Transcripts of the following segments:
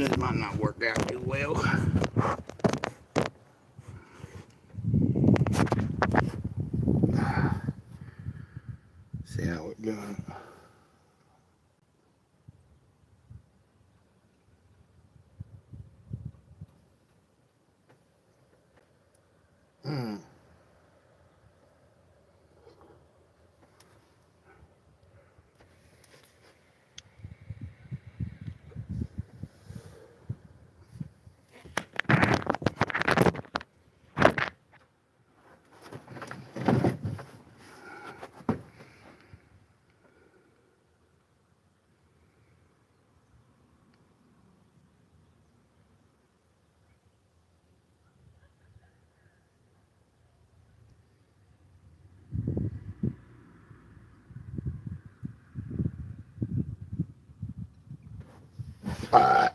this might not work out too well. See how it goes. Alright.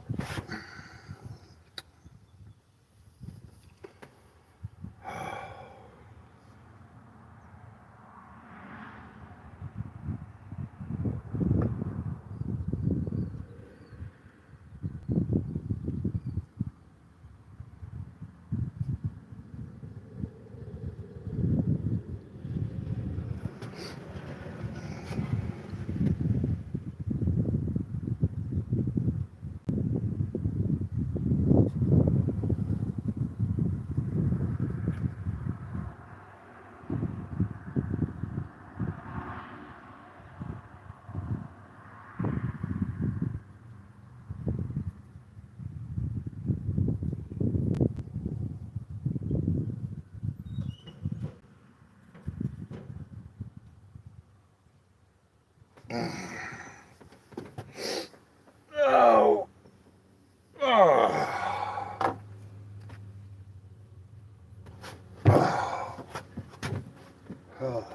Oh. Oh. Oh.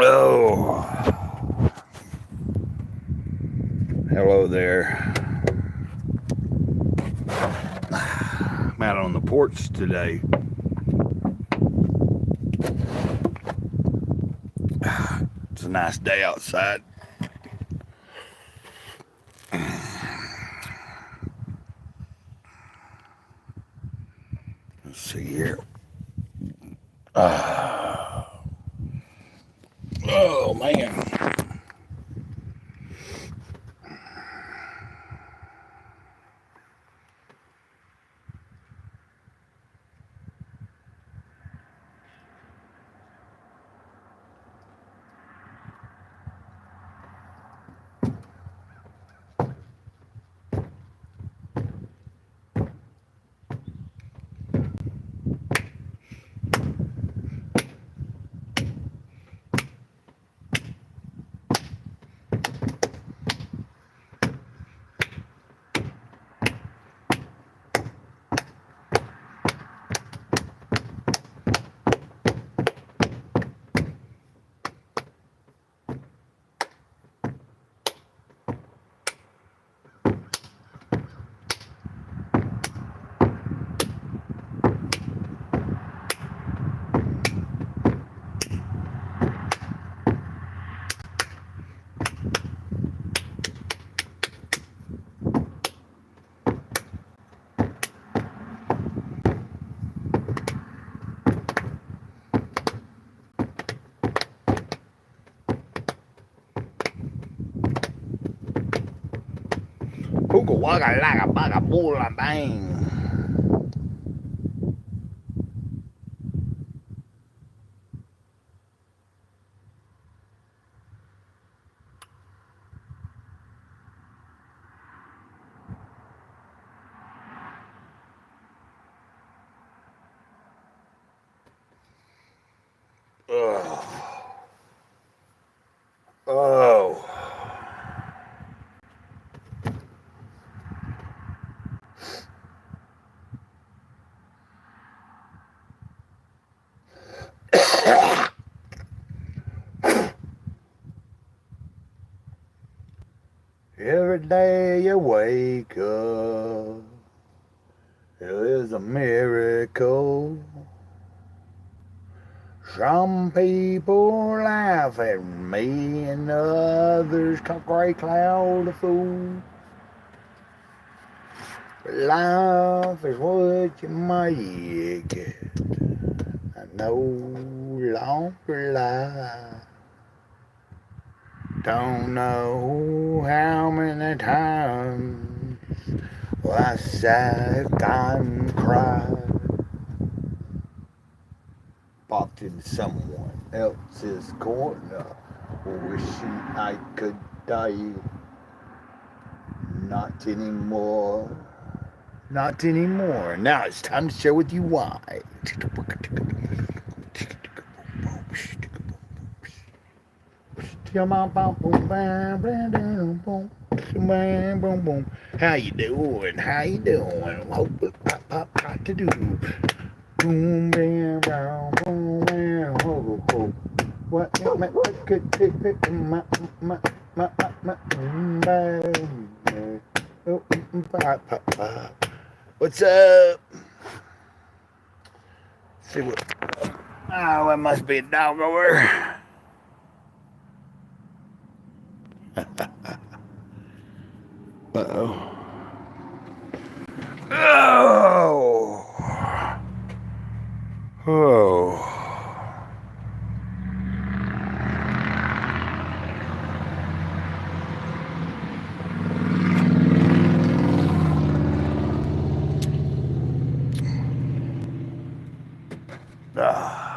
Oh, hello there. I'm out on the porch today. It's a nice day outside. Let's see here. Oh, man. Hooga wugga lagga bugga boola bang. Oh. Oh. Every day you wake up, it is a miracle. Some people laugh at me and others call Greycloud a fool. But life is what you make it. I no longer lie. Don't know how many times I sat and cried. Walked in someone else's corner, wishing I could die. Not anymore. Not anymore. Now it's time to share with you why. How you doing? How you doing? Hope pop pop pop to do. Boom bam boom boom bam ho ho. What could my pop pop pop. What's up? See what? Oh, it must be a dog over there. Uh-oh. Oh. Oh. Oh.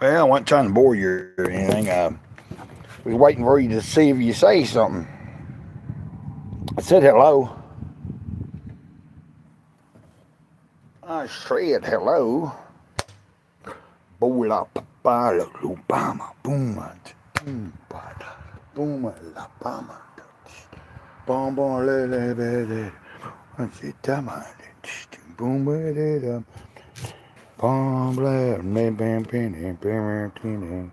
Well, I wasn't trying to bore you or anything. We was waiting for you to see if you say something. I said hello. I said hello. Bola papa lubama booma booma la bama. Bon bon le le le. What's it tama? Boom le. Bon ble me bam pin bam tin.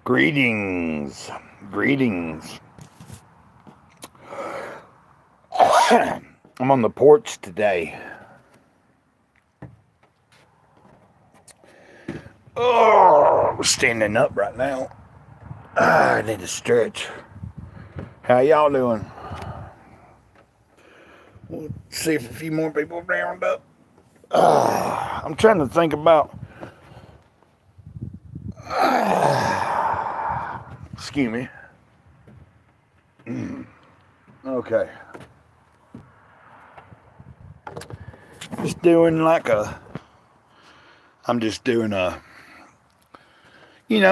Greetings. I'm on the porch today. Oh, I'm standing up right now. I need to stretch. How y'all doing? We'll see if a few more people round up. I'm trying to think about. Excuse me. Okay. I'm just doing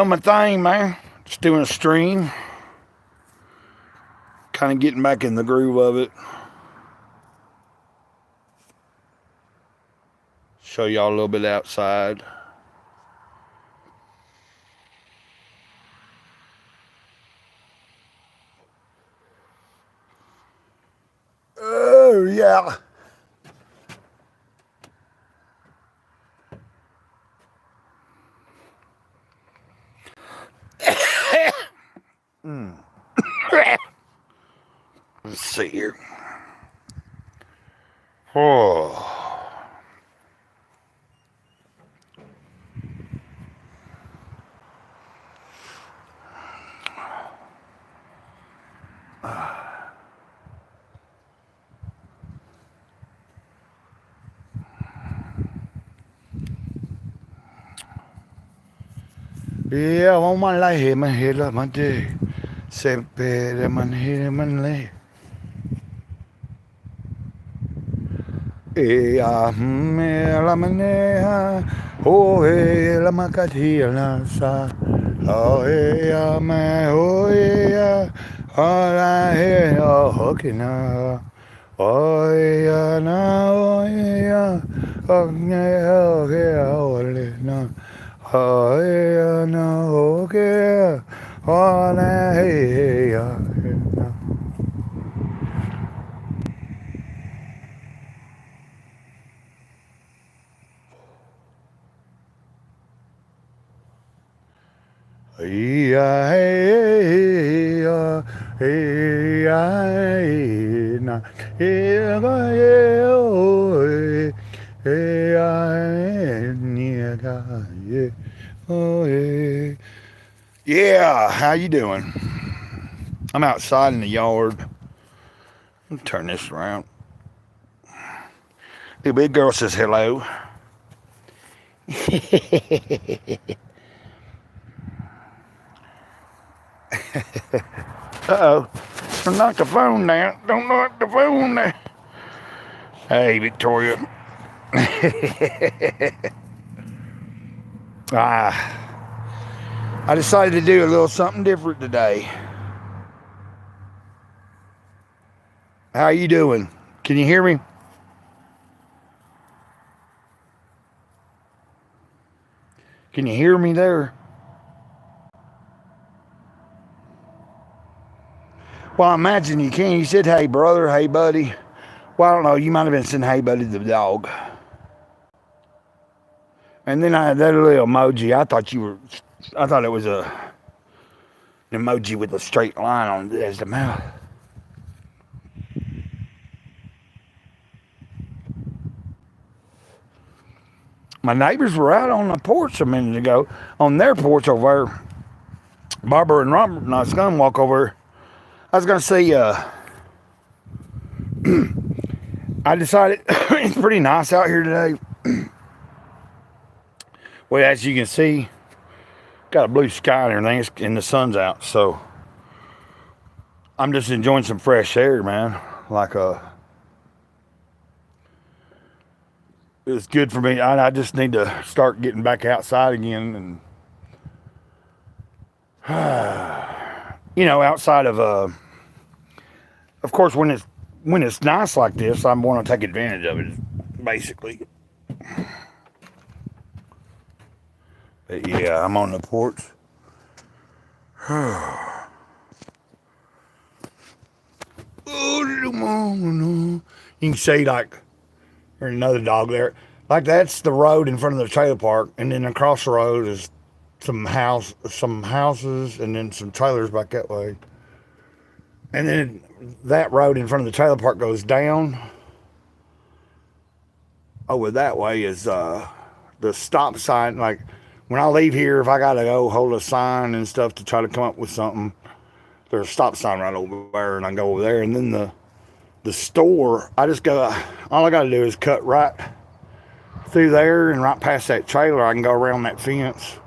my thing, man. Just doing a stream. Kind of getting back in the groove of it. Show y'all a little bit outside. Oh, yeah. Let's see here. Oh. Yeah, on my life, my head up my day. Sempre man head man lay. La manea, oh, la macatia, la sa, oh, ma, oh, all I hear, oh, hooking, oh, na, oh, oh, no, oh, no, okay, all I hear, Yeah, how you doing? I'm outside in the yard. Let me turn this around. The big girl says hello. Uh-oh. Don't knock the phone down. Don't knock the phone down. Hey, Victoria. I decided to do a little something different today. How you doing? Can you hear me? Can you hear me there? Well, I imagine you can. You said, hey, brother, hey, buddy. Well, I don't know. You might have been saying, hey, buddy, the dog. And then I had that little emoji. I thought it was an emoji with a straight line on it as the mouth. My neighbors were out on the porch a minute ago, on their porch over there. Barbara and Robert and I was going to walk over. I was going to say, I decided it's pretty nice out here today. Well, as you can see, got a blue sky and everything, and the sun's out. So I'm just enjoying some fresh air, man. It's good for me. I just need to start getting back outside again, and outside of course, when it's nice like this, I want to take advantage of it, basically. But yeah, I'm on the porch. You can see like there's another dog there. Like that's the road in front of the trailer park, and then across the road is some houses, and then some trailers back that way. And then that road in front of the trailer park goes down. Over that way is the stop sign. Like when I leave here, if I gotta go hold a sign and stuff to try to come up with something, there's a stop sign right over there, and I go over there. And then the store, all I gotta do is cut right through there and right past that trailer. I can go around that fence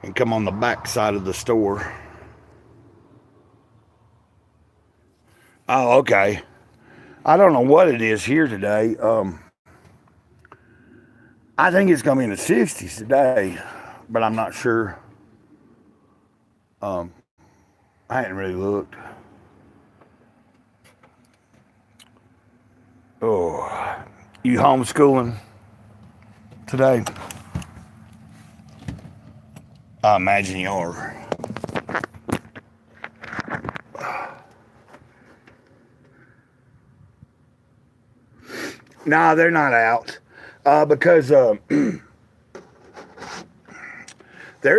and come on the back side of the store. Oh, okay. I don't know what it is here today. I think it's gonna be in the 60s today, but I'm not sure. I hadn't really looked. Oh, you homeschooling today? I imagine you are. Nah, they're not out because they're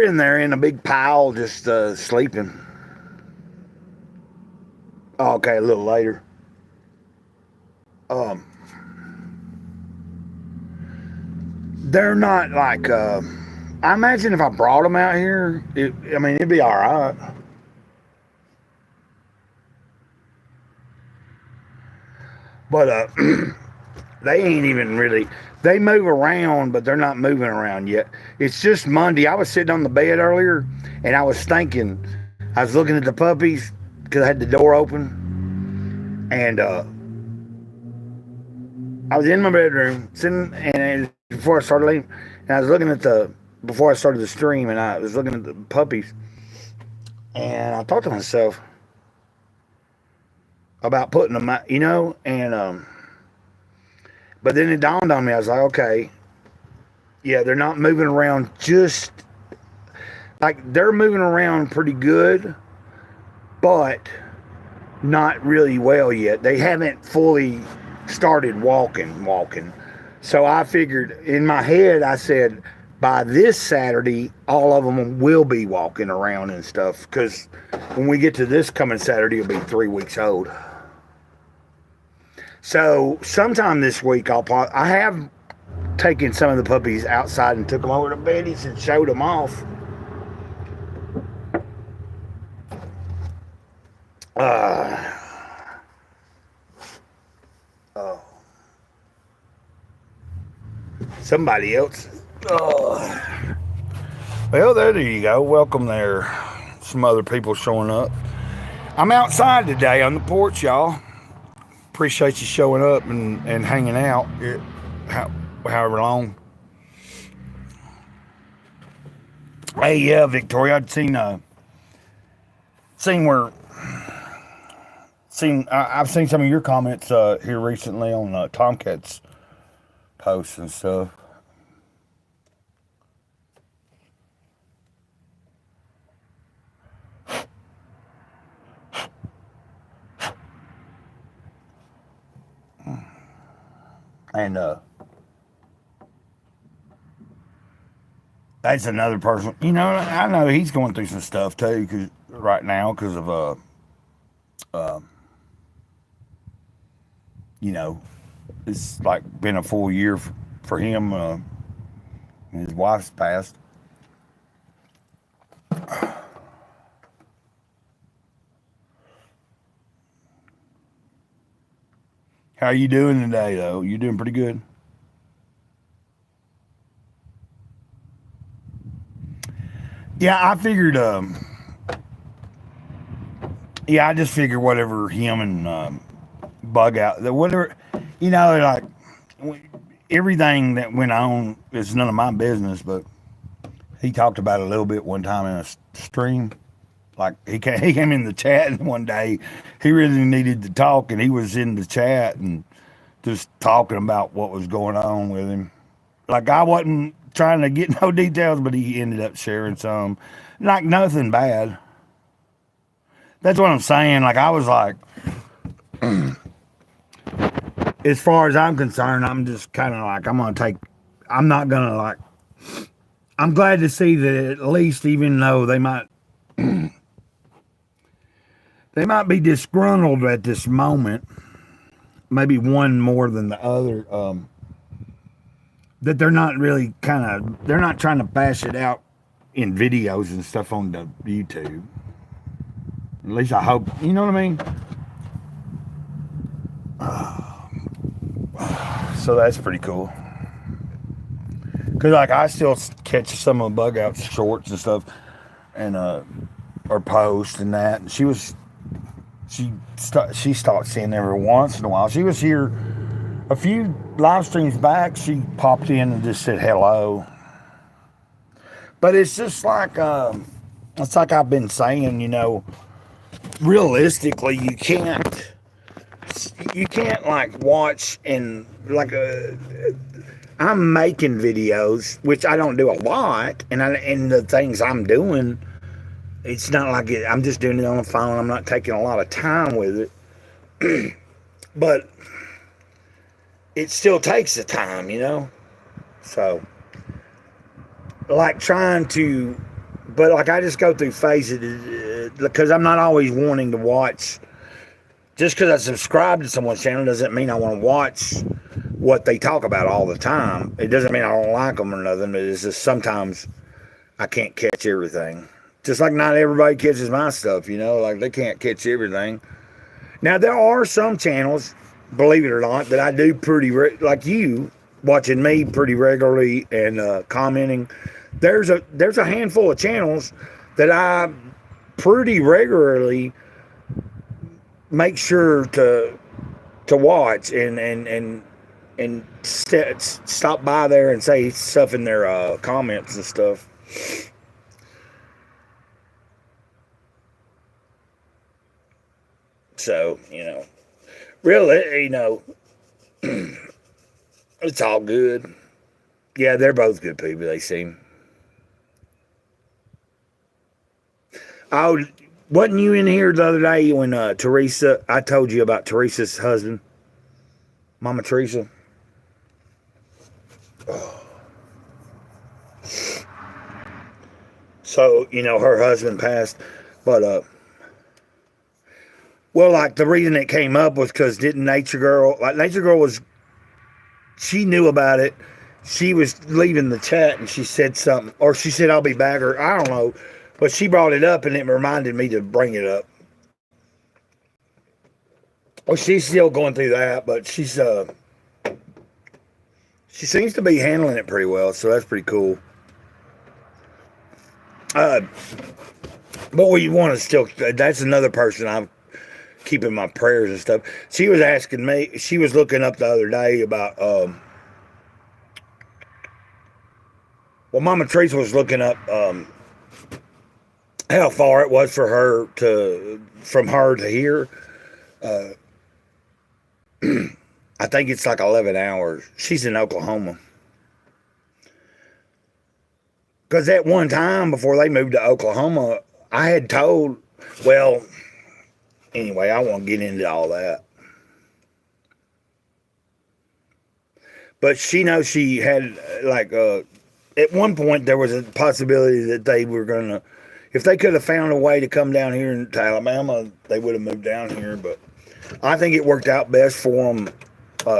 in there in a big pile just sleeping. Oh, okay, a little later. They're not like, I imagine if I brought them out here, it'd be all right. But they ain't even really, they move around, but they're not moving around yet. It's just Monday. I was sitting on the bed earlier, and I was thinking, I was looking at the puppies, because I had the door open, and I was in my bedroom, sitting, and before I started leaving, and I was looking at before I started the stream, and I was looking at the puppies, and I thought to myself about putting them out, and but then it dawned on me. I was like, okay, yeah, they're not moving around they're moving around pretty good, but not really well yet. They haven't fully started walking. So I figured in my head, I said, by this Saturday, all of them will be walking around and stuff, because when we get to this coming Saturday, it'll be 3 weeks old. So sometime this week, I have taken some of the puppies outside and took them over to Betty's and showed them off. Somebody else. Well, there you go. Welcome there. Some other people showing up. I'm outside today on the porch, y'all. Appreciate you showing up and hanging out. however long. Hey, yeah, Victoria, I'd seen where I've seen some of your comments here recently on Tomcat's posts and stuff. And that's another person. You know, I know he's going through some stuff too, cause right now because of you know, it's like been a full year for him. His wife's passed. How you doing today, though? You doing pretty good? Yeah, I figured. Yeah, I just figured whatever him and Bug out, whatever, you know, like everything that went on is none of my business. But he talked about it a little bit one time in a stream. Like he came in the chat and one day he really needed to talk, and he was in the chat and just talking about what was going on with him. Like I wasn't trying to get no details, but he ended up sharing some, like nothing bad. That's what I'm saying. Like I was like, as far as I'm concerned, I'm just kind of like I'm not gonna like. I'm glad to see that at least, even though they might be disgruntled at this moment, maybe one more than the other, that they're not really they're not trying to bash it out in videos and stuff on the YouTube. At least I hope, you know what I mean? So that's pretty cool. Cause like I still catch some of the Bug Out shorts and stuff, and or posts and that. And she stopped seeing every once in a while. She was here a few live streams back. She popped in and just said hello. But it's just like it's like I've been saying, you know, realistically you can't like watch and like I'm making videos, which I don't do a lot, and the things I'm doing, it's not like I'm just doing it on the phone. I'm not taking a lot of time with it, but it still takes the time, you know. So, like but like I just go through phases because I'm not always wanting to watch. Just because I subscribe to someone's channel doesn't mean I want to watch what they talk about all the time. It doesn't mean I don't like them or nothing. It's just sometimes I can't catch everything. Just like not everybody catches my stuff, you know, like they can't catch everything. Now, there are some channels, believe it or not, that I do like you, watching me pretty regularly and commenting. There's a handful of channels that I pretty regularly make sure to watch and stop by there and say stuff in their comments and stuff. So, you know, really, you know, it's all good. Yeah, they're both good people, they seem. Oh, wasn't you in here the other day when Teresa, I told you about Teresa's husband, Mama Teresa? Oh. So, you know, her husband passed, but, well, like the reason it came up was because Nature Girl she knew about it. She was leaving the chat and she said something, or she said, I'll be back, or I don't know. But she brought it up and it reminded me to bring it up. Well, she's still going through that, but she seems to be handling it pretty well, so that's pretty cool. But we want to still, that's another person I'm keeping my prayers and stuff. She was asking me, she was looking up the other day about Well, Mama Teresa was looking up how far it was for her from her to here. Uh, I think it's like 11 hours. She's in Oklahoma. Because at one time before they moved to Oklahoma, I had told, well, anyway, I won't get into all that. But she knows she had, like, at one point there was a possibility that they were going to, if they could have found a way to come down here to Alabama, they would have moved down here. But I think it worked out best for them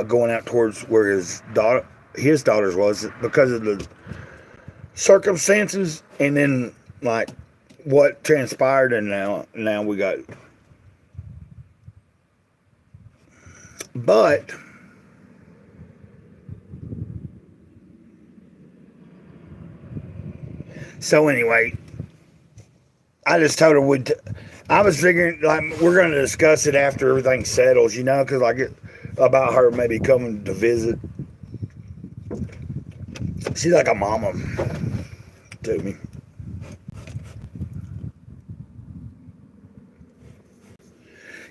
going out towards where his daughters was because of the circumstances, and then like what transpired, and now we got. But so anyway, I just told her I was figuring like we're going to discuss it after everything settles, because like about her maybe coming to visit. She's like a mama to me.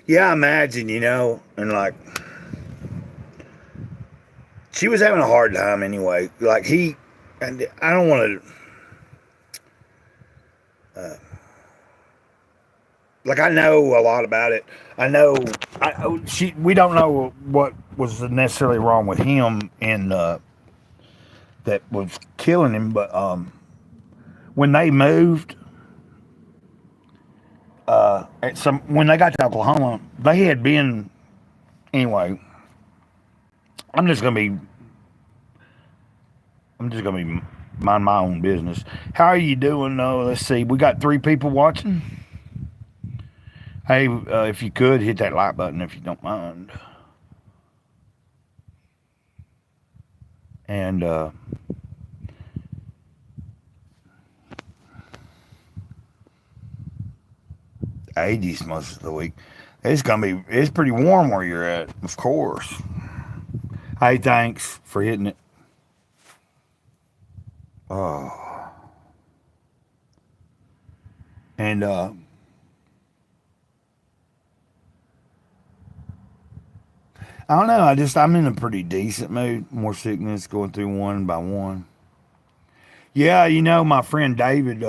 Yeah, I imagine, and like she was having a hard time anyway. Like and I don't want to. Like I know a lot about it. I know we don't know what was necessarily wrong with him and that was killing him, but when they moved when they got to Oklahoma, they had been anyway. I'm just gonna be mind my own business. How are you doing? Let's see. We got 3 people watching. Hey, if you could hit that like button if you don't mind. And 80s most of the week. It's pretty warm where you're at, of course. Hey, thanks for hitting it. Oh. And I don't know. I'm in a pretty decent mood. More sickness going through one by one. Yeah, my friend David.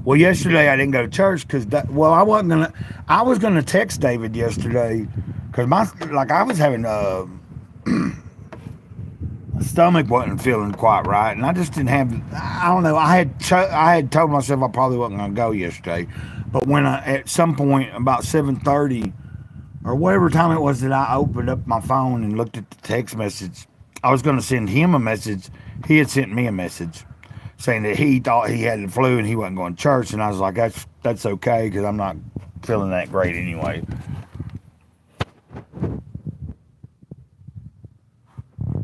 Well, yesterday I didn't go to church because I wasn't gonna. I was gonna text David yesterday because I was having my stomach wasn't feeling quite right, and I just didn't have. I don't know. I had told myself I probably wasn't gonna go yesterday. But when at some point about 7:30 or whatever time it was that I opened up my phone and looked at the text message, I was going to send him a message. He had sent me a message saying that he thought he had the flu and he wasn't going to church, and I was like, that's okay because I'm not feeling that great anyway.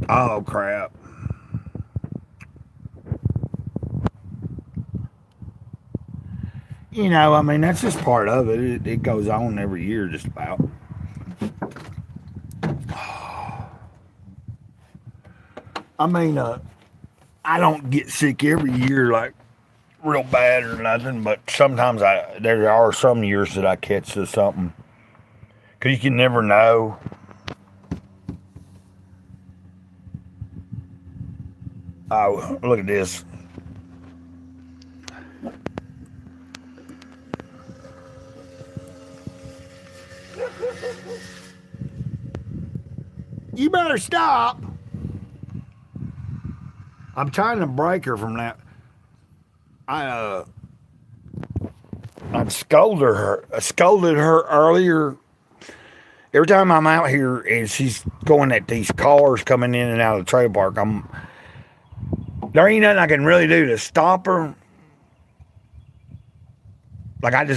Oh crap. That's just part of it. It goes on every year, just about. I don't get sick every year, like, real bad or nothing, but sometimes there are some years that I catch something. Because you can never know. Oh, look at this. You better stop. I'm trying to break her from that. I scolded her earlier. Every time I'm out here and she's going at these cars coming in and out of the trailer park, there ain't nothing I can really do to stop her. Like I've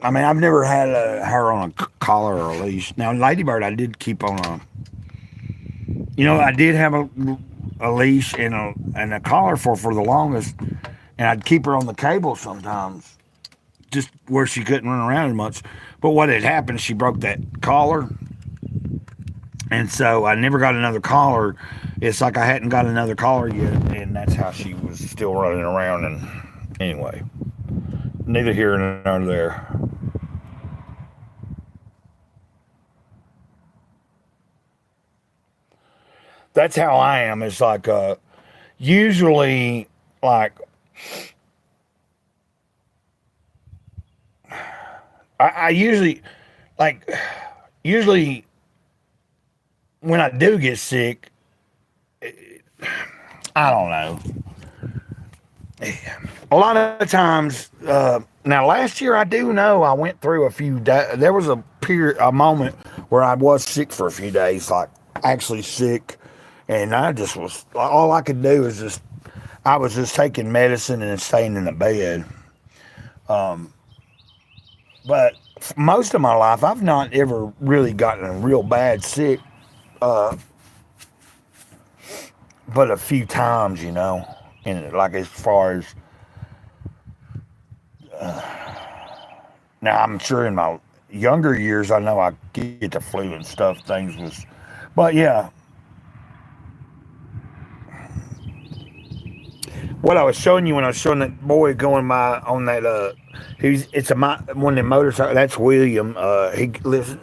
never had her on a collar or a leash. Now, Ladybird, I did keep on I did have a leash and a collar for the longest, and I'd keep her on the cable sometimes, just where she couldn't run around as much. But what had happened, she broke that collar, And so I never got another collar. It's like I hadn't got another collar yet, and that's how she was still running around. And anyway, neither here nor there. That's how I am. It's like usually like I usually like usually when I do get sick, I don't know. A lot of times, now last year I do know I went through a few days. There was a period, a moment where I was sick for a few days, like actually sick, and I just was all I could do is just I was just taking medicine and staying in the bed. Um, but most of my life, I've not ever really gotten real bad sick, uh, but a few times, you know, and like as far as now, I'm sure in my younger years, I know I get the flu and stuff. Things was, but yeah, what I was showing you when I was showing that boy going by on that, it's one of them motorcycles. That's William. He lives in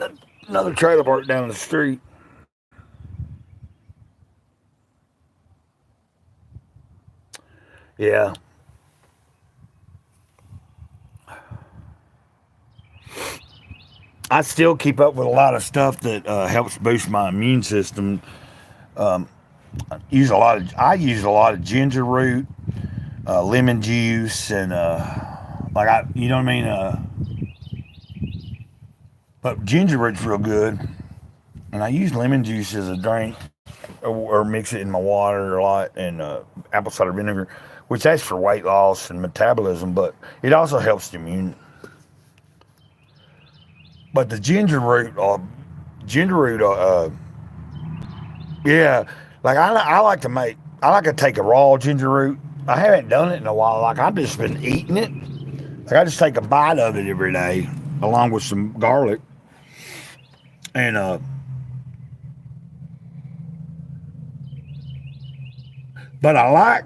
another trailer park down the street. Yeah, I still keep up with a lot of stuff that helps boost my immune system. Um, I use a lot of ginger root, lemon juice, and you know what I mean. But ginger root's real good, and I use lemon juice as a drink, or mix it in my water a lot, and apple cider vinegar, which that's for weight loss and metabolism, but it also helps the immune. But the ginger root, yeah, like I like to take a raw ginger root. I haven't done it in a while. Like I've just been eating it. Like I just take a bite of it every day, along with some garlic, and but I like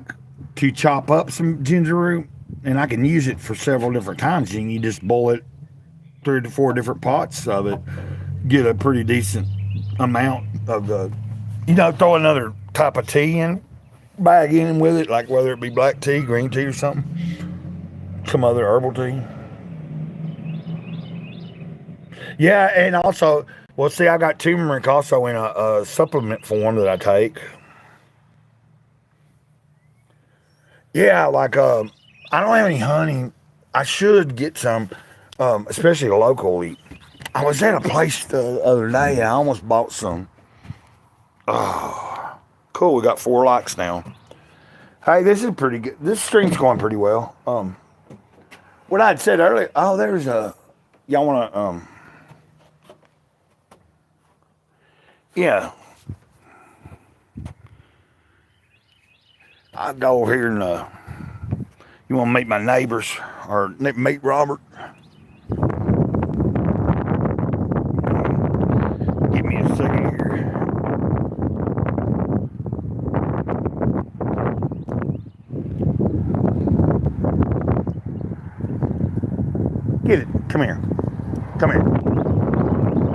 to chop up some ginger root, and I can use it for several different times. You can just boil it 3 to 4 different pots of it, get a pretty decent amount of the, throw another type of tea in, bag in with it, like whether it be black tea, green tea, or something, some other herbal tea. Yeah, and also, well, see, I got turmeric also in a supplement form that I take. Yeah, like I don't have any honey. I should get some, especially locally. I was at a place the other day and I almost bought some. Oh, cool. We got 4 likes now. Hey, this is pretty good. This stream's going pretty well. What I'd said earlier. Oh, there's a. Y'all want to? Yeah. I'll go over here and you want to meet my neighbors or meet Robert? Give me a second here. Get it. Come here. Come here.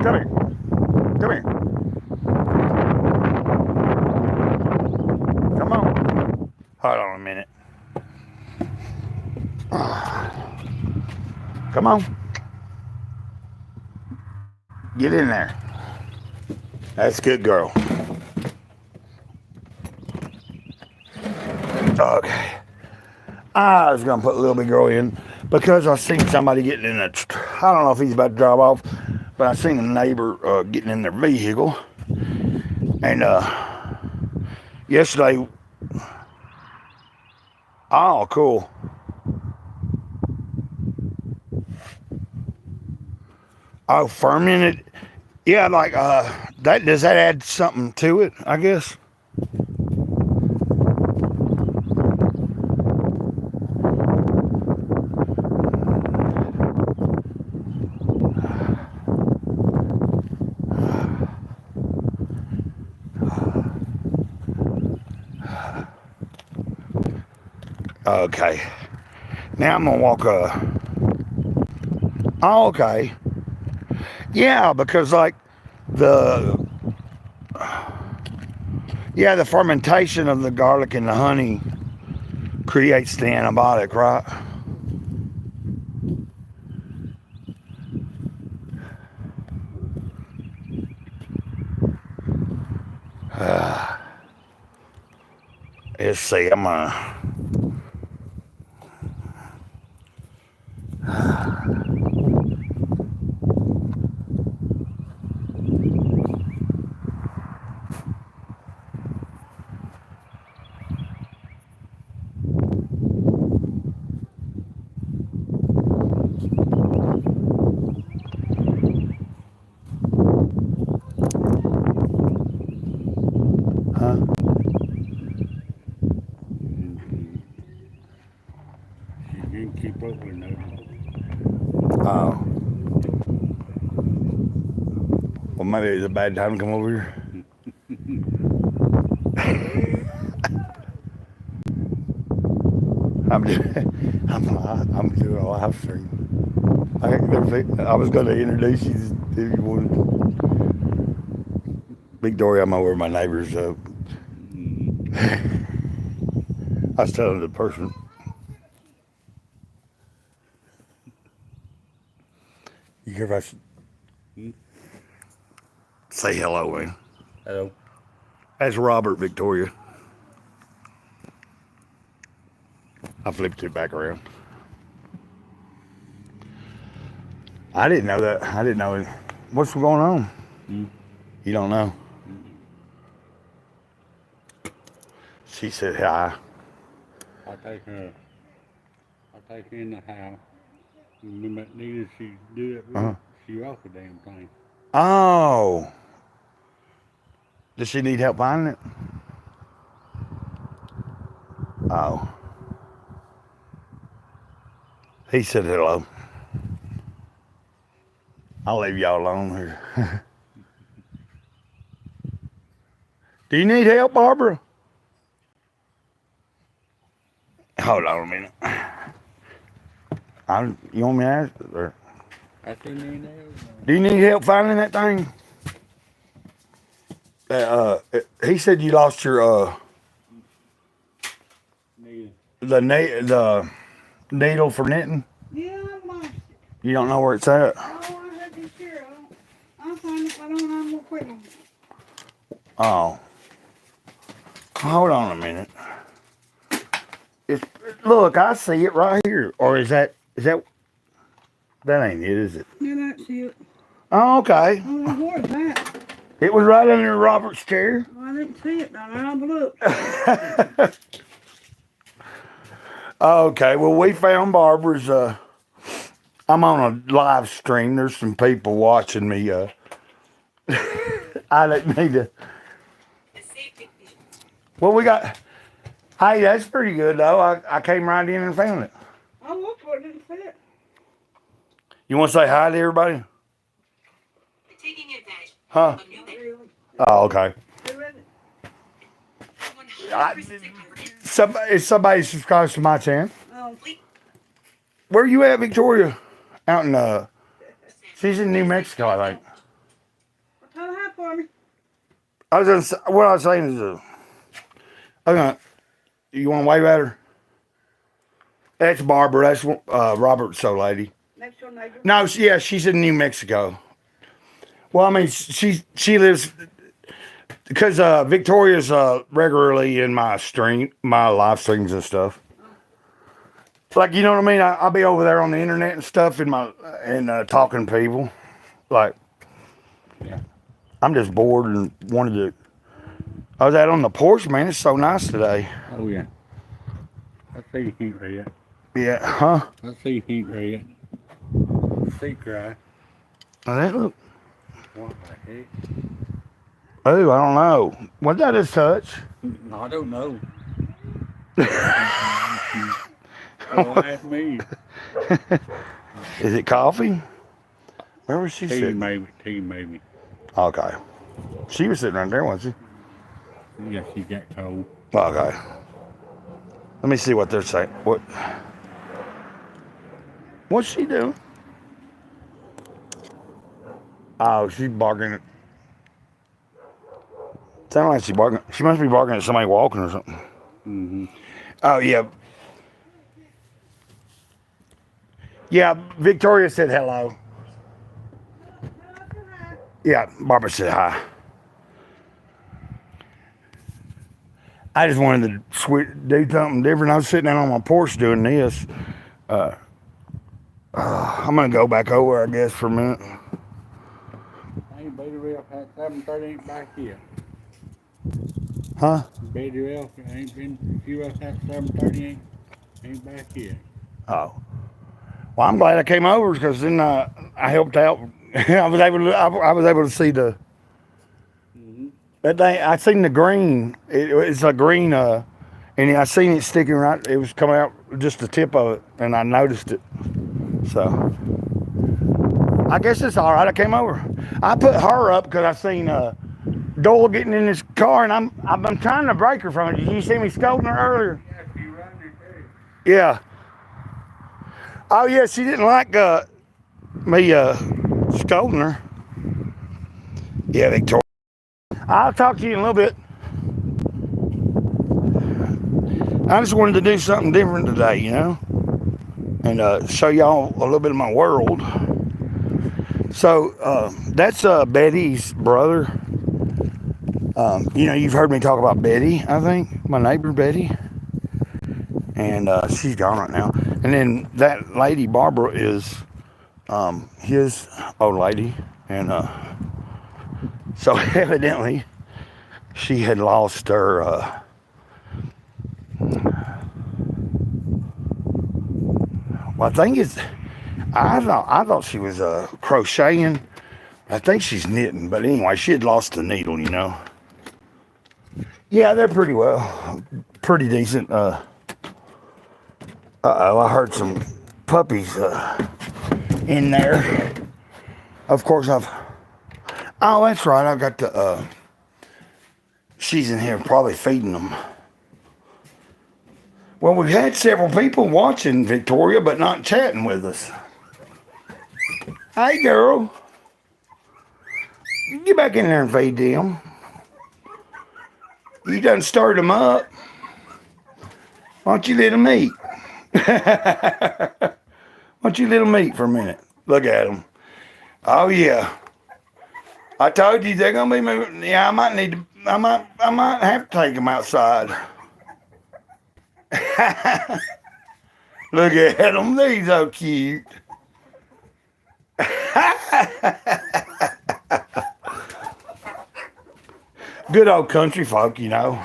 Come here. Come here. Come on. Hold on a minute. Come on. Get in there. That's a good girl. Okay. I was going to put a little bit girl in because I seen somebody getting in I don't know if he's about to drive off, but I seen a neighbor getting in their vehicle. And yesterday, oh, cool. Oh, fermented. Yeah, like that. Does that add something to it? I guess. Okay. Now I'm gonna walk. Oh, okay. Yeah, because like the the fermentation of the garlic and the honey creates the antibiotic, right? Let's see. I'm gonna. Huh? She didn't keep up with nothing. Oh. Well, maybe it's a bad time to come over here. I'm just, I'm doing a live stream. I was going to introduce you if you wanted. Victoria, I'm over my neighbor's. I was telling the person. You care if I say hello, man? Hello. That's Robert, Victoria. I flipped it back around. I didn't know that. I didn't know it. What's going on? You don't know? She said hi. I take her in the house. And when needed she do it, she off the damn thing. Oh. Does she need help finding it? Oh. He said hello. I'll leave y'all alone here. Do you need help, Barbara? Hold on a minute. You want me to ask? Or? I see need Do you need help finding that thing? He said you lost your the needle for knitting. Yeah, I lost it. You don't know where it's at? Oh, I had to share. I'll find it. If I don't, I'm gonna quit on it. Oh. Hold on a minute. Look, I see it right here. Or is that that ain't it, is it? Yeah, that's it. Oh, okay. Oh, now where's that? It was right under Robert's chair. Oh, I didn't see it. Now I'll look. Okay, well, we found Barbara's. I'm on a live stream. There's some people watching me. I didn't need to. Well, we got. Hey, that's pretty good, though. I came right in and found it. I looked for it. Didn't see it. You want to say hi to everybody? Taking advantage. Huh? Really? Oh, okay. Who is it? If somebody subscribes to my channel. Oh, Where you at, Victoria? Out in she's in New Mexico, I think. tell her hi for me. What I was saying is, you want to wave at her? That's Barbara. That's Robert's old lady. Next your neighbor. No, she's in New Mexico. Well, I mean, she lives because Victoria's regularly in my live streams and stuff. Like, you know what I mean? I'll be over there on the internet and stuff and talking to people. Like, Yeah. I'm just bored and wanted to. I was out on the porch, man. It's so nice today. Oh yeah. I see heat red. Yeah, huh? I see heat red. See cry. Oh, that look. What the heck? Oh, I don't know. What that is touch? I don't know. Don't ask me. Is it coffee? Where was she Tea sitting? maybe. Okay. She was sitting right there, wasn't she? Yeah, she got cold. Okay. Let me see what they're saying. What's she doing? Oh, she's barking. Sound like she's barking. She must be barking at somebody walking or something. Mm-hmm. Oh, yeah. Yeah, Victoria said hello. Yeah, Barbara said hi. I just wanted to do something different. I was sitting out on my porch doing this. I'm going to go back over, I guess, for a minute. Ain't Betty Ralph at 7:30 ain't back yet. Huh? Betty Ralph ain't been. She was at 7:30 ain't back yet. Oh. Well, I'm glad I came over because then I helped out. I was able to see the Mm-hmm. that thing. I seen the green. It's a green. And I seen it sticking right. It was coming out just the tip of it, and I noticed it. So I guess it's all right. I came over. I put her up because I seen Doyle getting in his car, and I've been trying to break her from it. Did you see me scolding her earlier? Yeah, she running too. Yeah. Oh yeah, she didn't like me scolding her. Yeah, Victoria. I'll talk to you in a little bit. I just wanted to do something different today, you know, and show y'all a little bit of my world. So that's Betty's brother. You know, you've heard me talk about Betty, I think, my neighbor Betty, and she's gone right now. And then that lady Barbara is his old lady, and so evidently she had lost her. Well, I thought she was crocheting. I think she's knitting, but anyway, she had lost the needle, you know. Yeah, they're pretty decent. I heard some puppies in there. Of course, oh, that's right. I got the. She's in here probably feeding them. Well, we've had several people watching Victoria, but not chatting with us. Hey, girl. Get back in there and feed them. You done stirred them up. Why don't you let them eat? Why don't you let them eat for a minute? Look at them. Oh, yeah. I told you they're going to be moving. Yeah, I might have to take them outside. Look at them. They're so cute. Good old country folk, you know.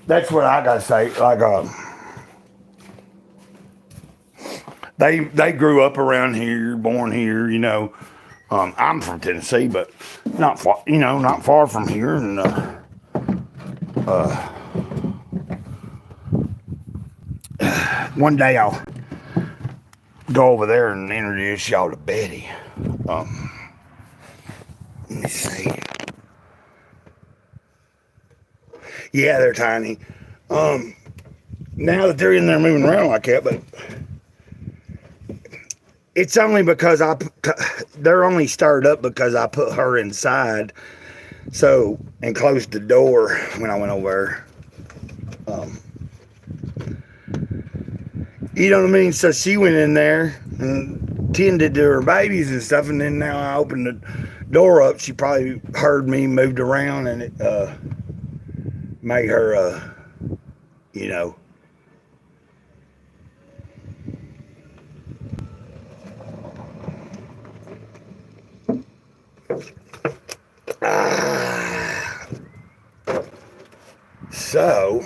That's what I gotta say. Like, they grew up around here, born here, you know. I'm from Tennessee, but not far, you know, not far from here. And one day I'll go over there and introduce y'all to Betty. Let me see. Yeah, they're tiny. Now that they're in there moving around like that, but it's only because they're only stirred up because I put her inside, so, and closed the door when I went over there. You know what I mean? So she went in there and tended to her babies and stuff, and then now I opened the door up. She probably heard me, moved around, and it made her, you know. So,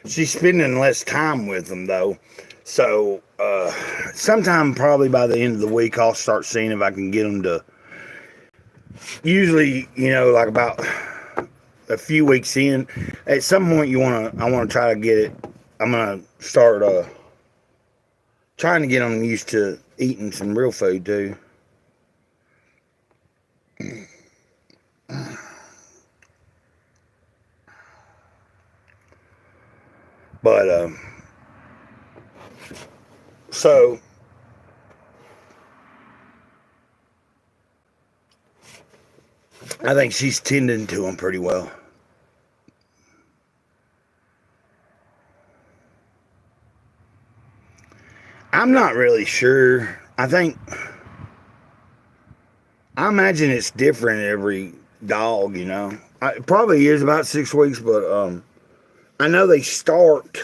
she's spending less time with them, though. So, sometime probably by the end of the week, I'll start seeing if I can get them to, usually, you know, like about a few weeks in. At some point, I want to try to get it. I'm gonna start trying to get them used to eating some real food too. But so I think she's tending to them pretty well. I'm not really sure. I imagine it's different every dog, you know. It probably is about 6 weeks, but I know they start,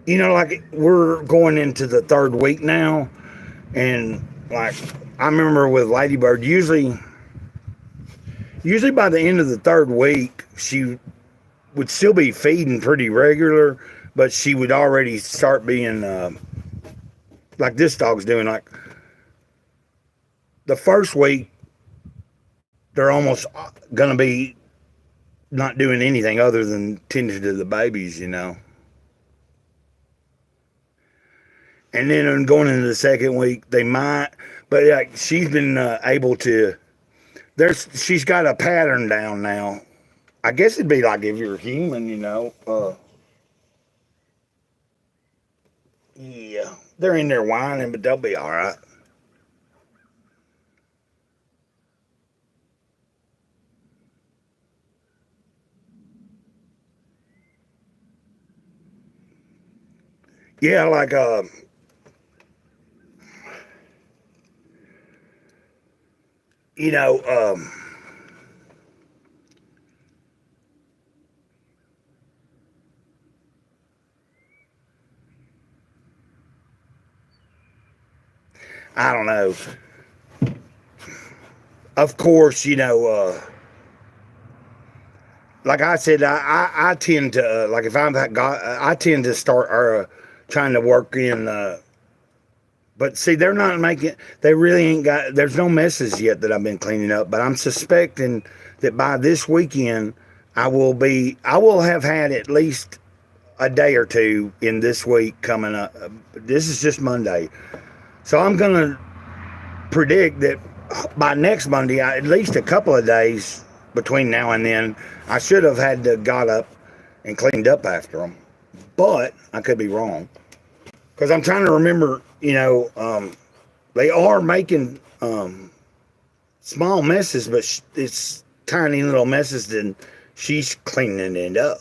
you know, like we're going into the 3rd week now, and like I remember with Ladybird, usually by the end of the 3rd week, she would still be feeding pretty regular, but she would already start being like this dog's doing. Like the 1st week, they're almost gonna be not doing anything other than tending to the babies, you know. And then going into the 2nd week, they might, but like she's been able to. She's got a pattern down now. I guess it'd be like if you're human, you know. Yeah, they're in there whining, but they'll be all right. Yeah, like you know, I don't know. Of course, you know, like I said, I tend to like if I tend to start trying to work in. But see, they're not making. They really ain't got. There's no messes yet that I've been cleaning up. But I'm suspecting that by this weekend, I will have had at least a day or two in this week coming up. This is just Monday, so I'm gonna predict that by next Monday, at least a couple of days between now and then, I should have had to got up and cleaned up after them. But I could be wrong. Because I'm trying to remember, you know, they are making small messes, but it's tiny little messes, and she's cleaning it up.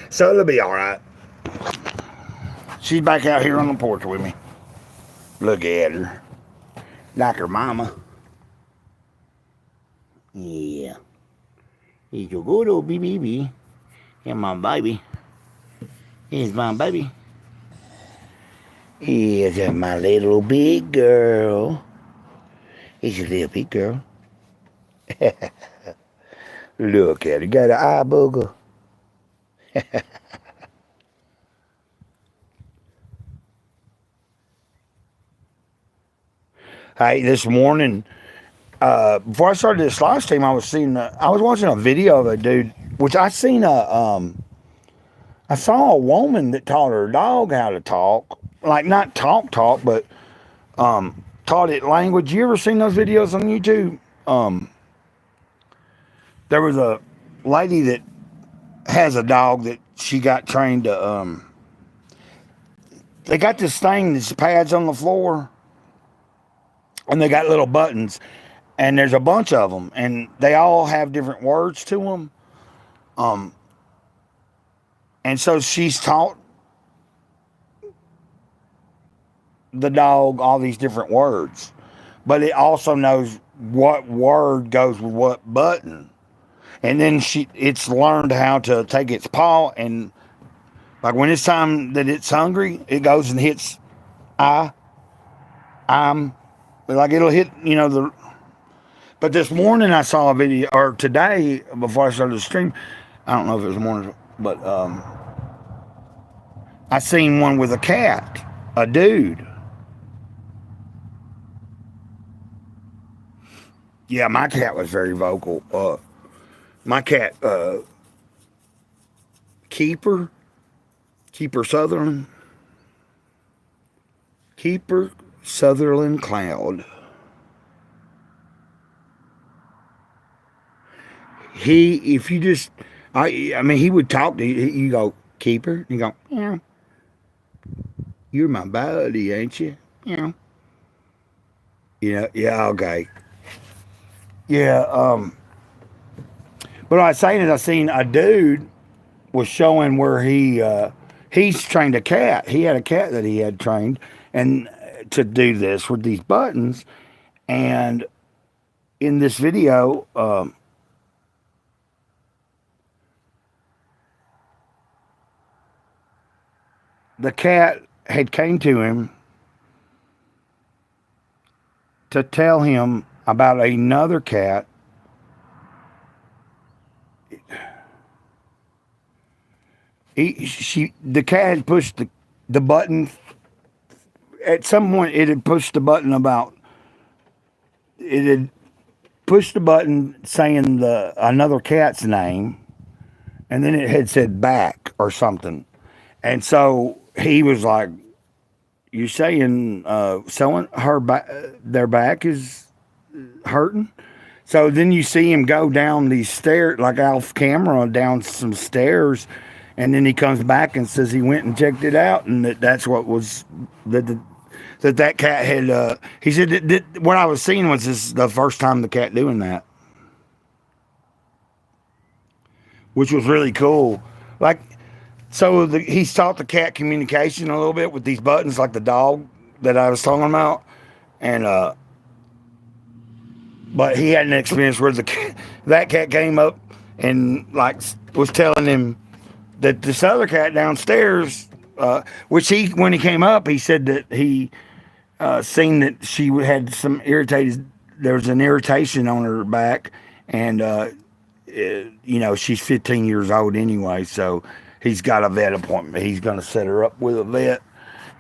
So it'll be all right. She's back out here on the porch with me. Look at her. Like her mama. Yeah. He's your good old baby. Here's my baby. Here's my baby. Here's my little big girl. Here's your little big girl. Look at her. Got an eye booger. Hey, this morning, before I started this live stream, I was watching a video of a dude, which I saw a woman that taught her dog how to talk, like not talk, but taught it language. You ever seen those videos on YouTube? There was a lady that has a dog that she got trained to. They got this thing that's pads on the floor, and they got little buttons, and there's a bunch of them, and they all have different words to them. And so she's taught the dog all these different words, but it also knows what word goes with what button. And then it's learned how to take its paw, and like when it's time that it's hungry, it goes and hits I'm, like it'll hit, you know, but this morning I saw a video, or today before I started the stream, I don't know if it was morning, but I seen one with a cat, a dude. Yeah, my cat was very vocal. My cat, Keeper, Keeper Sutherland, Keeper Sutherland Cloud. If you just, I mean, he would talk to you. You go, Keeper. You go, yeah. You're my buddy, ain't you? Yeah. Yeah. Yeah. Okay. Yeah. But what I was saying is, I seen a dude was showing where he's trained a cat. He had a cat that he had trained and to do this with these buttons. And in this video, the cat had came to him to tell him about another cat. The cat had pushed the button. At some point, it had pushed the button about. It had pushed the button saying another cat's name, and then it had said back or something. And so he was like, "You saying someone their back is hurting?" So then you see him go down these stairs, like off camera, down some stairs, and then he comes back and says he went and checked it out, and that's what was that cat had. He said that what I was seeing was the first time the cat doing that, which was really cool. Like, so he's taught the cat communication a little bit with these buttons, like the dog that I was talking about, and but he had an experience where that cat came up and like was telling him that this other cat downstairs, which when he came up, he said that he seen that she had some irritated. There was an irritation on her back, and she's 15 years old anyway, so he's got a vet appointment. He's going to set her up with a vet,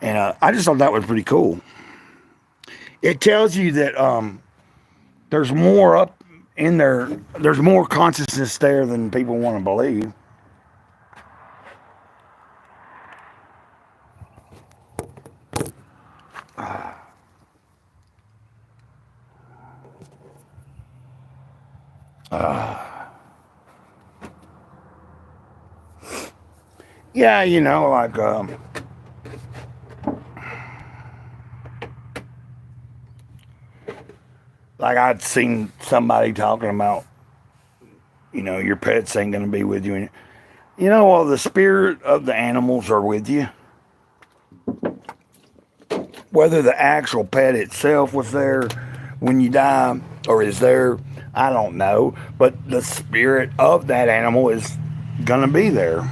and I just thought that was pretty cool. It tells you that there's more up in there. There's more consciousness there than people want to believe. Yeah, like I'd seen somebody talking about, your pets ain't going to be with you. Well, the spirit of the animals are with you. Whether the actual pet itself was there when you die or is there, I don't know. But the spirit of that animal is going to be there.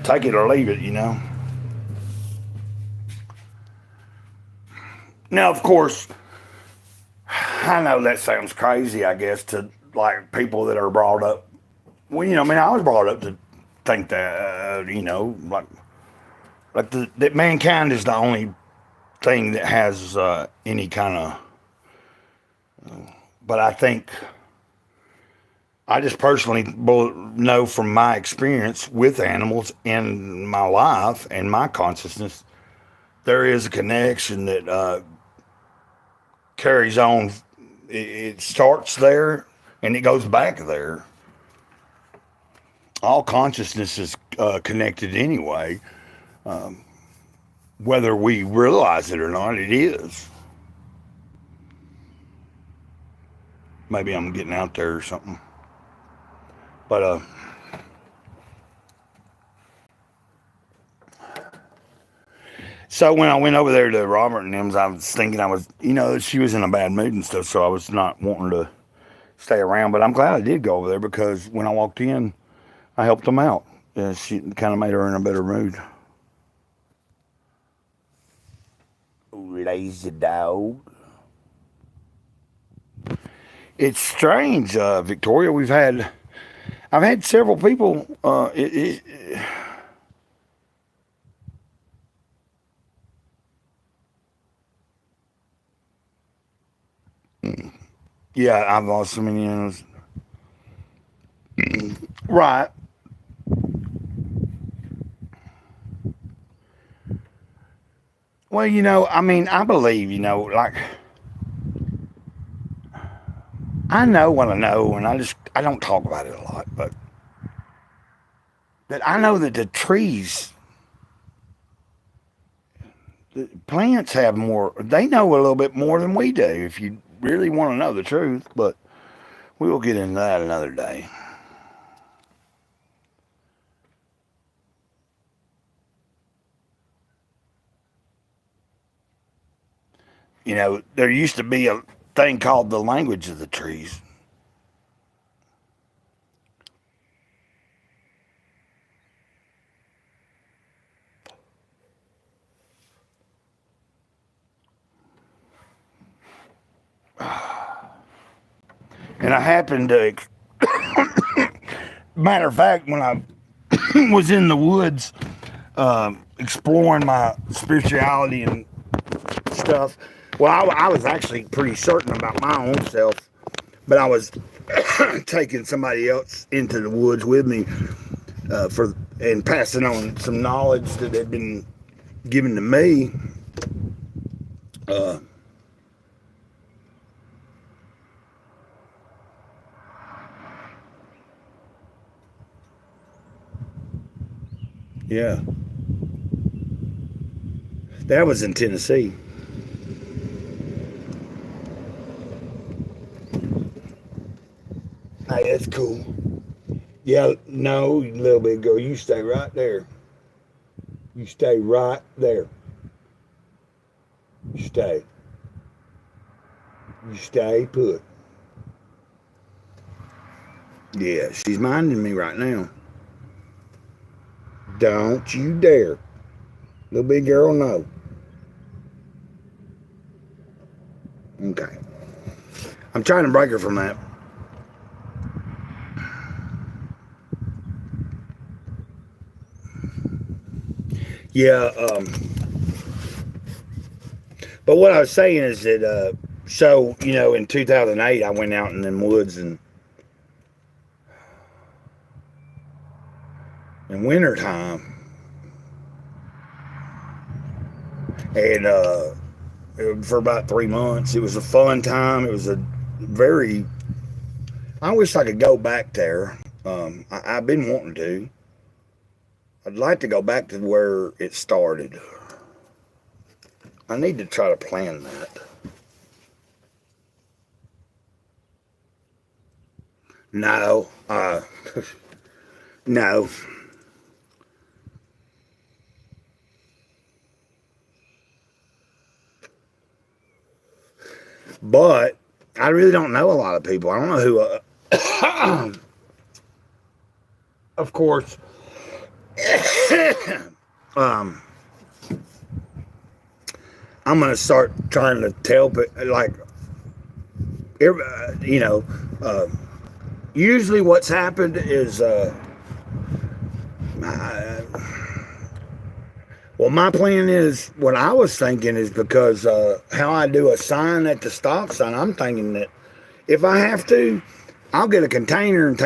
Take it or leave it, Now, of course, I know that sounds crazy, I guess, to like people that are brought up. Well, I was brought up to think that, like that mankind is the only thing that has any kind of. But I think I just personally know from my experience with animals in my life and my consciousness, there is a connection that carries on. It starts there and it goes back there. All consciousness is connected anyway. Whether we realize it or not, it is. Maybe I'm getting out there or something. But so when I went over there to Robert and them's, I was thinking she was in a bad mood and stuff, so I was not wanting to stay around. But I'm glad I did go over there because when I walked in, I helped them out. She kind of made her in a better mood. Lazy dog. It's strange, Victoria. I've had several people. Yeah, I've lost so many animals. Right. Well, I mean, I believe, like, I know what I know, and I don't talk about it a lot, but that I know that the trees, the plants have more, they know a little bit more than we do, if you really want to know the truth, but we will get into that another day. There used to be a thing called the language of the trees. And I happened to, matter of fact, when I was in the woods exploring my spirituality and stuff, well, I was actually pretty certain about my own self, but I was taking somebody else into the woods with me and passing on some knowledge that had been given to me. Yeah, that was in Tennessee. Hey, that's cool. Yeah, no, little bit girl, you stay right there. You stay right there. You stay. You stay put. Yeah, she's minding me right now. Don't you dare. Little big girl, no. Okay. I'm trying to break her from that. Yeah, but what I was saying is that, so, in 2008, I went out in them woods and in wintertime, and for about 3 months, it was a fun time. It was a very, I wish I could go back there. I've been wanting to. I'd like to go back to where it started. I need to try to plan that. No, no. But I really don't know a lot of people. I don't know who. Of course, um, I'm gonna start trying to tell, like, you know, uh, usually what's happened is, well, my plan is, what I was thinking is, because how I do a sign at the stop sign, I'm thinking that if I have to, I'll get a container and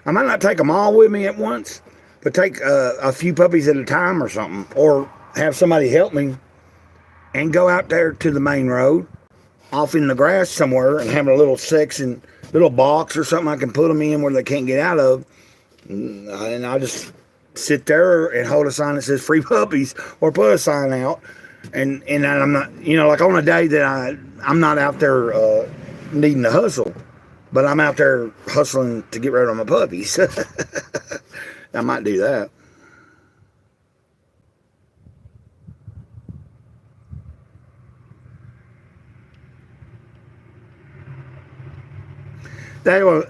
I might not take them all with me at once, but take a few puppies at a time or something, or have somebody help me and go out there to the main road, off in the grass somewhere, and have a little section, little box or something I can put them in where they can't get out of, and I'll just sit there and hold a sign that says free puppies, or put a sign out, and I'm not, like on a day that I'm not out there needing to hustle, but I'm out there hustling to get rid of my puppies. I might do that.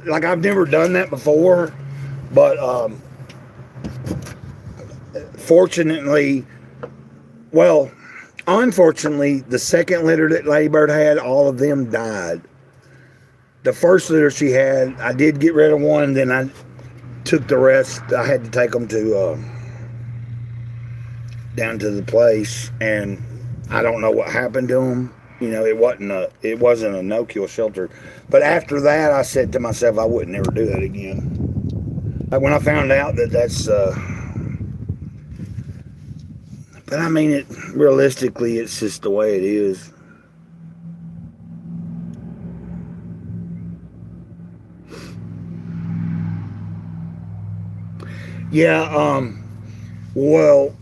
Like, I've never done that before, but fortunately, well, unfortunately, the second litter that Ladybird had, all of them died. The first litter she had, I did get rid of one, and then I took the rest. I had to take them to down to the place, and I don't know what happened to them. You know, it wasn't a no-kill shelter. But after that, I said to myself, I wouldn't ever do that again. Like when I found out that that's, but I mean, realistically, it's just the way it is. Yeah, well,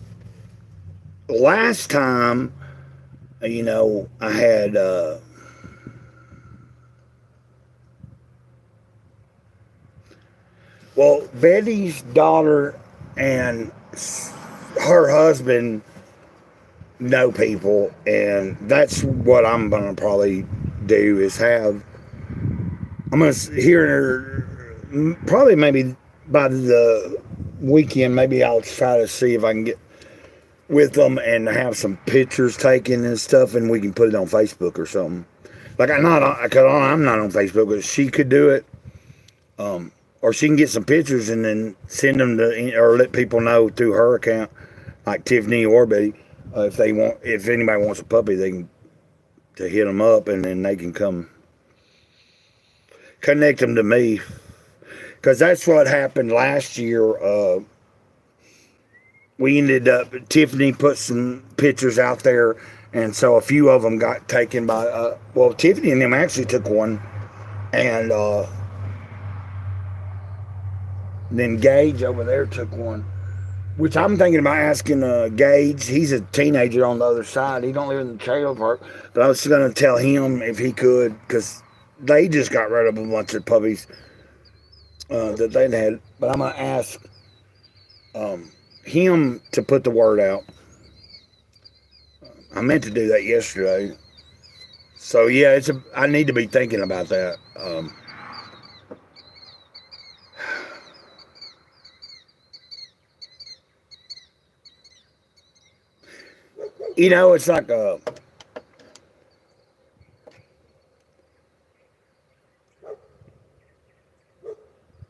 last time, you know, I had, well, Betty's daughter and her husband know people, and that's what I'm gonna probably do is have. I'm gonna hear probably maybe by the weekend. Maybe I'll try to see if I can get with them and have some pictures taken and stuff, and we can put it on Facebook or something. Like I'm not on Facebook, but she could do it. Or she can get some pictures and then send them to, or let people know through her account, like Tiffany or Betty, if anybody wants a puppy, they can to hit them up, and then they can come connect them to me, because that's what happened last year. We ended up, Tiffany put some pictures out there, and so a few of them got taken by, well, Tiffany and them actually took one, and then Gage over there took one, which I'm thinking about asking Gage. He's a teenager on the other side. He don't live in the trailer park, but I was going to tell him if he could, because they just got rid of a bunch of puppies that they'd had. But I'm going to ask him to put the word out. I meant to do that yesterday. So yeah, I need to be thinking about that. You know, it's like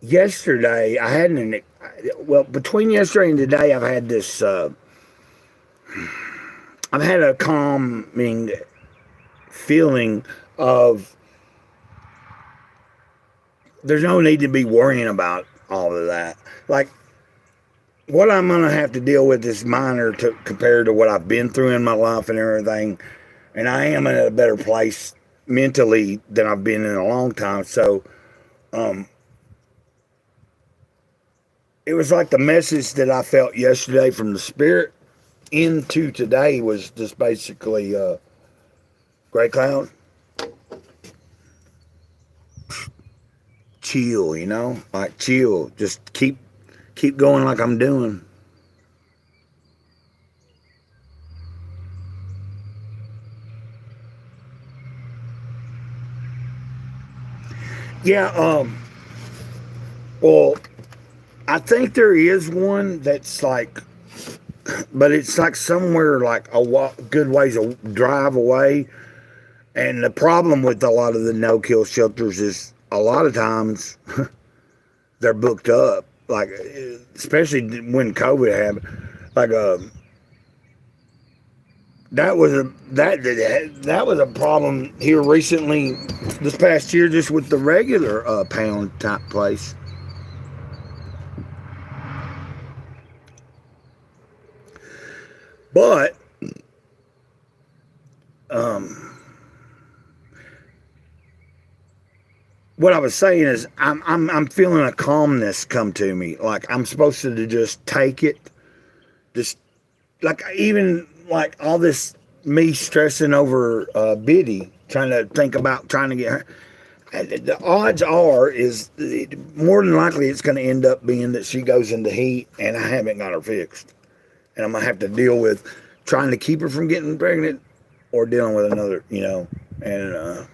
yesterday I had between yesterday and today I've had this I've had a calming feeling of there's no need to be worrying about all of that. Like, what I'm going to have to deal with is minor compared to what I've been through in my life and everything. And I am in a better place mentally than I've been in a long time. So, it was like the message that I felt yesterday from the Spirit into today was just basically, Gray Cloud, chill, you know, like chill. Just keep going like I'm doing. Yeah, well, I think there is one that's like, but it's like somewhere like good ways a drive away. And the problem with a lot of the no-kill shelters is a lot of times they're booked up. Like, especially when COVID happened. Like, that was a problem here recently, this past year, just with the regular pound type place. But what I was saying is I'm feeling a calmness come to me. Like I'm supposed to just take it. Just like even like all this me stressing over Biddy, trying to think about trying to get her. The odds are is more than likely it's going to end up being that she goes into heat and I haven't got her fixed. And I'm going to have to deal with trying to keep her from getting pregnant or dealing with another, you know, and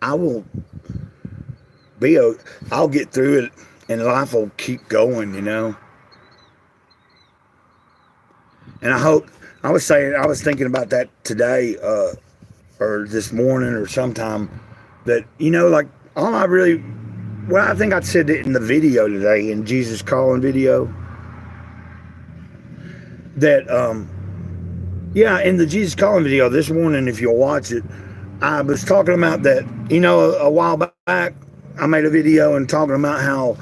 I will I'll get through it and life will keep going, you know. And I was thinking about that today, or this morning or sometime, that, you know, like I think I said it in the video today, in Jesus Calling video. that yeah, in the Jesus Calling video this morning, if you'll watch it, I was talking about that, you know, a while back I made a video and talking about how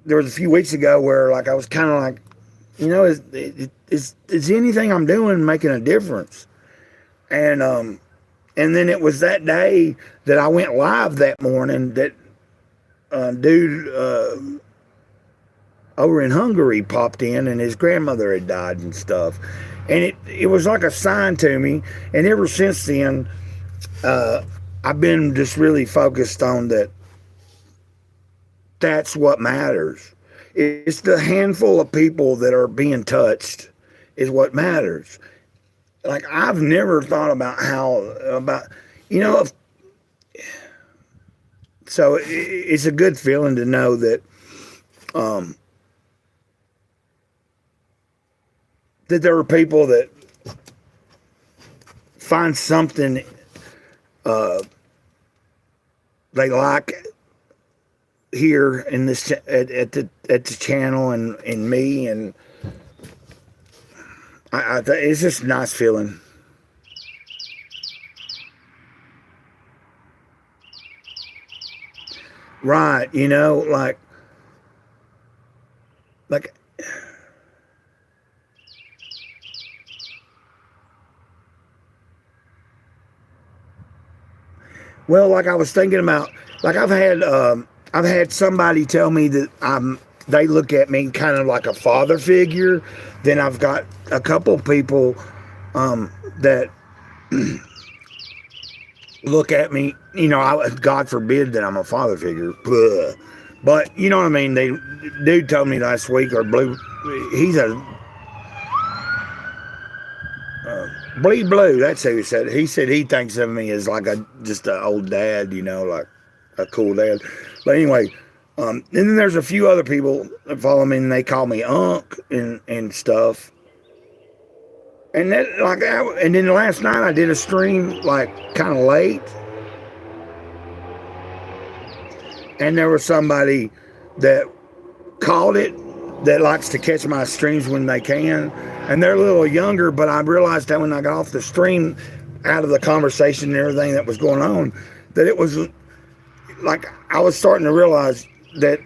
there was a few weeks ago where like I was kind of like, you know, is anything I'm doing making a difference? And then it was that day that I went live that morning that dude over in Hungary popped in and his grandmother had died and stuff. And it was like a sign to me. And ever since then, I've been just really focused on that. That's what matters. It's the handful of people that are being touched is what matters. Like, I've never thought about you know, so it's a good feeling to know that, that there are people that find something they like here in this at the channel and in me, and it's just a nice feeling. Right, you know, like well, like I was thinking about, like I've had somebody tell me that they look at me kind of like a father figure. Then I've got a couple people that look at me, you know, God forbid that I'm a father figure. Blah. But you know what I mean? Dude told me last week, or he's a Bleed Blue, that's who he said. He said he thinks of me as like just an old dad, you know, like a cool dad. But anyway, and then there's a few other people that follow me and they call me Unc and stuff. And that, like, and then last night I did a stream like kind of late, and there was somebody that called it that likes to catch my streams when they can, and they're a little younger. But I realized that when I got off the stream, out of the conversation and everything that was going on, that it was like I was starting to realize that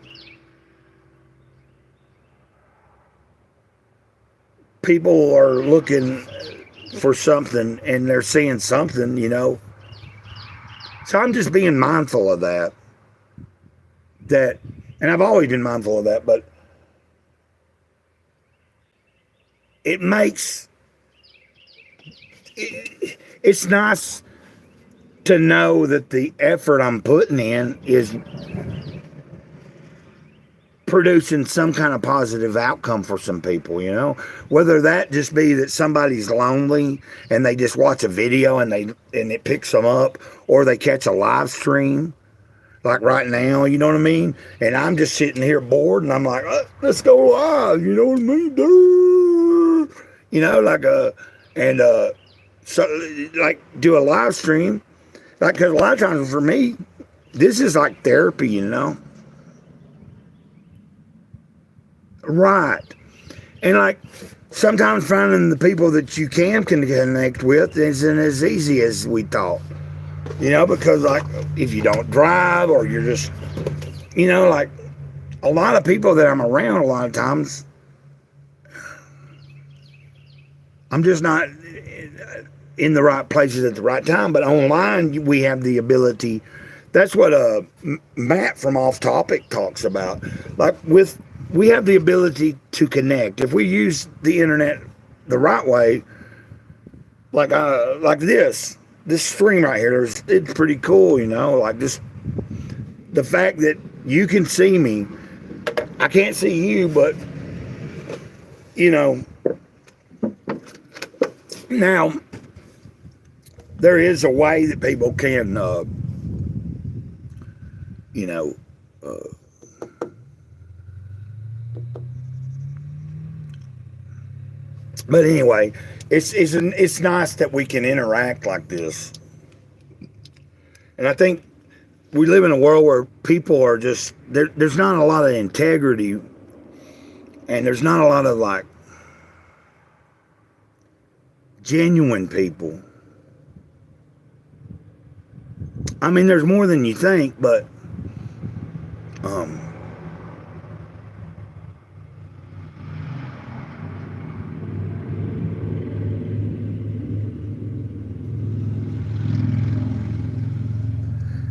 people are looking for something and they're seeing something, you know. So I'm just being mindful of that. And I've always been mindful of that, but it's nice to know that the effort I'm putting in is producing some kind of positive outcome for some people, you know, whether that just be that somebody's lonely and they just watch a video and it picks them up, or they catch a live stream like right now, you know what I mean? And I'm just sitting here bored and I'm like, let's go live, you know what I mean? Duh. You know, like so like do a live stream, like, because a lot of times for me, this is like therapy, you know. Right. And like sometimes finding the people that you can connect with isn't as easy as we thought, you know, because like if you don't drive or you're just, you know, like a lot of people that I'm around a lot of times, I'm just not in the right places at the right time. But online we have the ability. That's what Matt from Off Topic talks about. Like we have the ability to connect if we use the internet the right way. Like this stream right here, it's pretty cool, you know. Like just the fact that you can see me, I can't see you, but you know. Now there is a way that people can, you know. But anyway, it's nice that we can interact like this. And I think we live in a world where people are just, there's not a lot of integrity, and there's not a lot of like genuine people. I mean, there's more than you think, but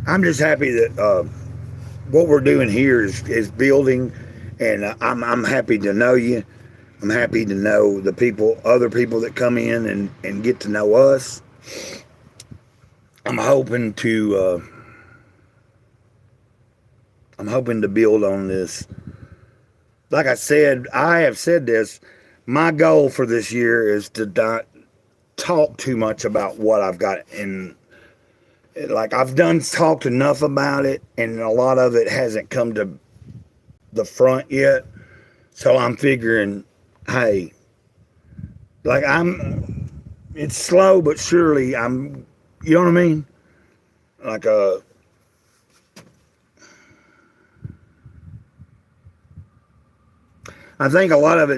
I'm just happy that what we're doing here is building, and I'm happy to know you. I'm happy to know the people, other people that come in and get to know us. I'm hoping to build on this. Like I said, I have said this. My goal for this year is to not talk too much about what I've got in. Like, I've talked enough about it, and a lot of it hasn't come to the front yet. So I'm figuring, hey, like, it's slow but surely you know what I mean? Like, I think a lot of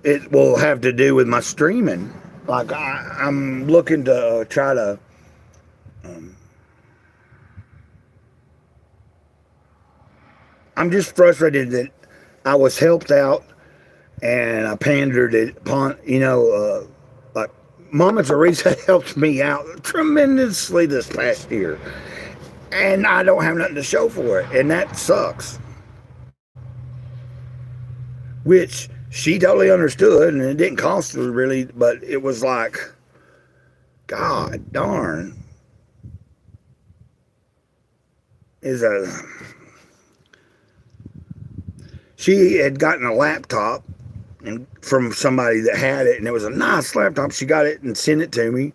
it will have to do with my streaming. Like, I'm looking to try to I'm just frustrated that I was helped out and I pandered it upon, like Mama Teresa helped me out tremendously this past year, and I don't have nothing to show for it, and that sucks. Which she totally understood, and it didn't cost her really, but it was like, God darn, she had gotten a laptop and from somebody that had it, and it was a nice laptop. She got it and sent it to me,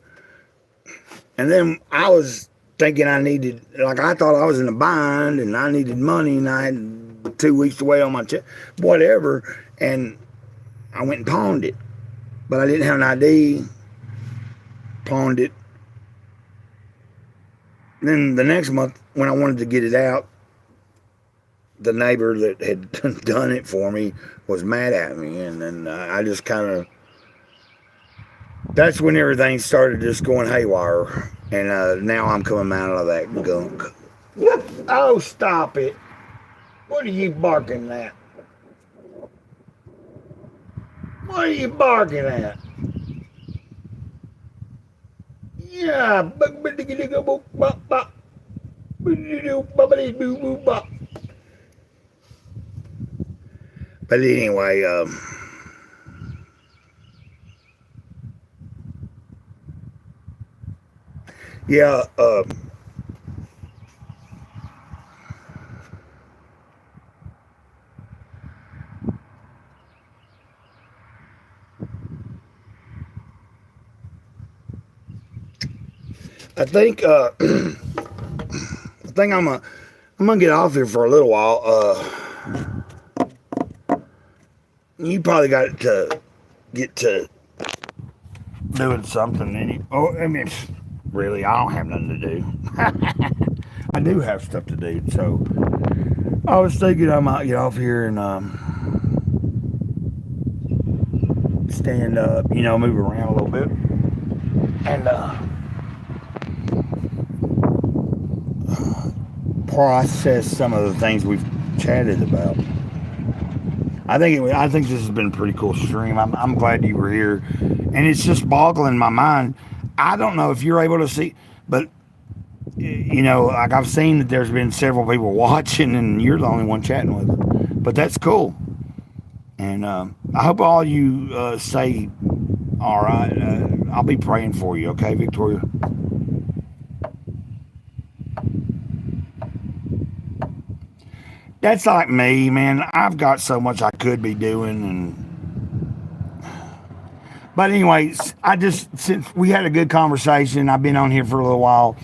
and then I was thinking I thought I was in a bind and I needed money, and I had 2 weeks to wait on my check, whatever, and I went and pawned it, but I didn't have an ID. Pawned it. Then the next month, when I wanted to get it out, the neighbor that had done it for me was mad at me, and then I just kind of, that's when everything started just going haywire, and now I'm coming out of that gunk. Oh, stop it. What are you barking at? What are you barking at? Yeah. But anyway, yeah, I think I'm gonna get off here for a little while. You probably got to get to doing something. I mean, really, I don't have nothing to do. I do have stuff to do, so I was thinking I might get off here and stand up, move around a little bit, and process some of the things we've chatted about. I think this has been a pretty cool stream. I'm glad you were here, and it's just boggling my mind. I don't know if you're able to see, but like I've seen that there's been several people watching, and you're the only one chatting with it. But that's cool, and I hope all you stay all right. I'll be praying for you, okay, Victoria? That's like me, man. I've got so much I could be doing, but anyways, since we had a good conversation, I've been on here for a little while,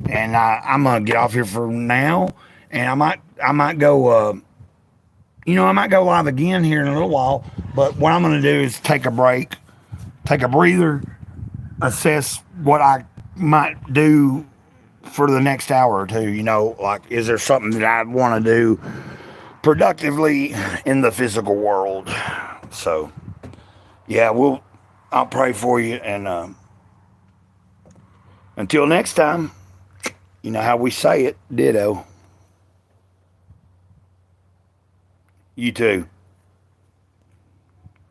and I'm gonna get off here for now, and I might go, I might go live again here in a little while. But what I'm gonna do is take a break, take a breather, assess what I might do for the next hour or two. Like, is there something that I want to do productively in the physical world? So yeah, I'll pray for you. And until next time, you know how we say it, ditto. You too.